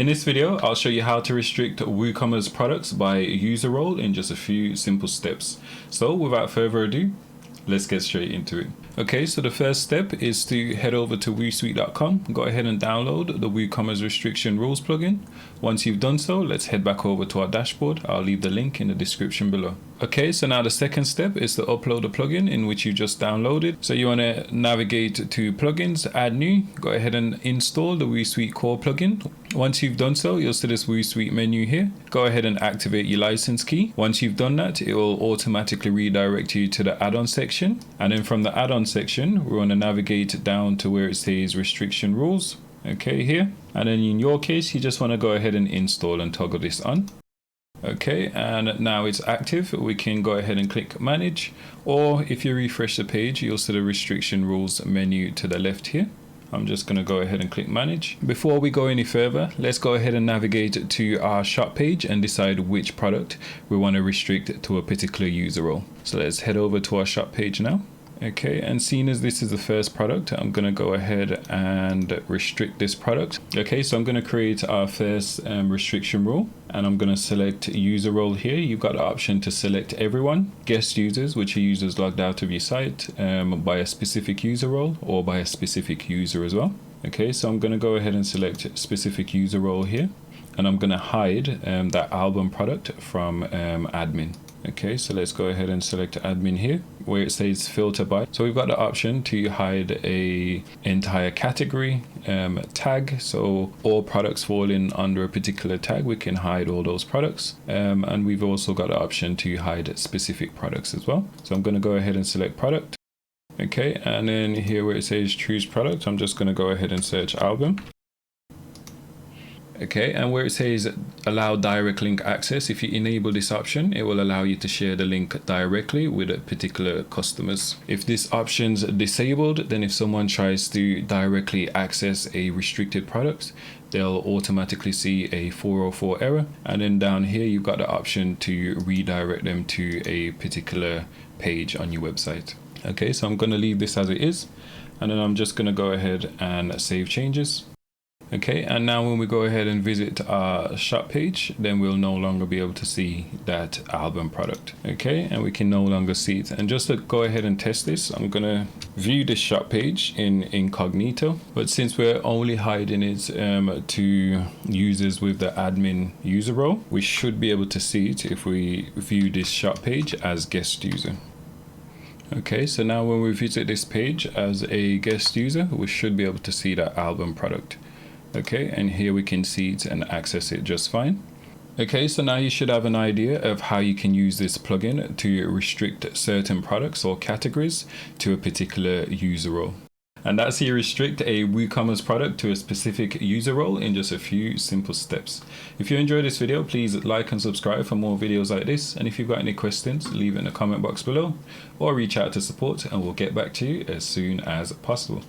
In this video, I'll show you how to restrict WooCommerce products by user role in just a few simple steps. So without further ado, let's get straight into it. Okay, so the first step is to head over to WooSuite.com. Go ahead and download the WooCommerce restriction rules plugin. Once you've done so, let's head back over to our dashboard. I'll leave the link in the description below. Okay, so now the second step is to upload the plugin in which you just downloaded. So you want to navigate to plugins, add new, go ahead and install the WooSuite core plugin. Once you've done so, you'll see this WooSuite menu here. Go ahead and activate your license key. Once you've done that, it will automatically redirect you to the add-on section. And then from the add-on section, we want to navigate down to where it says restriction rules. Okay, here. And then in your case, you just want to go ahead and install and toggle this on. Okay, and now it's active. We can go ahead and click manage, or if you refresh the page, you'll see the restriction rules menu to the left here. I'm just going to go ahead and click manage. Before we go any further, let's go ahead and navigate to our shop page and decide which product we want to restrict to a particular user role. So let's head over to our shop page now. Okay, and seeing as this is the first product, I'm going to go ahead and restrict this product. Okay, so I'm going to create our first restriction rule, and I'm going to select user role here. You've got the option to select everyone, guest users, which are users logged out of your site by a specific user role or by a specific user as well. Okay, so I'm going to go ahead and select specific user role here, and I'm going to hide that album product from admin. Okay, so let's go ahead and select admin here where it says filter by. So we've got the option to hide a entire category tag. So all products fall in under a particular tag, we can hide all those products. And we've also got the option to hide specific products as well. So I'm going to go ahead and select product. Okay, and then here where it says choose product, I'm just going to go ahead and search album. Okay, and where it says allow direct link access, if you enable this option, it will allow you to share the link directly with particular customers. If this option's disabled, then if someone tries to directly access a restricted product, they'll automatically see a 404 error. And then down here, you've got the option to redirect them to a particular page on your website. Okay, so I'm going to leave this as it is, and then I'm just going to go ahead and save changes. Okay, and now when we go ahead and visit our shop page, then we'll no longer be able to see that album product. Okay, and we can no longer see it. And just to go ahead and test this, I'm going to view this shop page in incognito. But since we're only hiding it to users with the admin user role, we should be able to see it if we view this shop page as guest user. Okay, so now when we visit this page as a guest user, we should be able to see that album product. Okay, and here we can see it and access it just fine. Okay, so now you should have an idea of how you can use this plugin to restrict certain products or categories to a particular user role. And that's how you restrict a WooCommerce product to a specific user role in just a few simple steps. If you enjoyed this video, please like and subscribe for more videos like this. And if you've got any questions, leave it in the comment box below or reach out to support and we'll get back to you as soon as possible.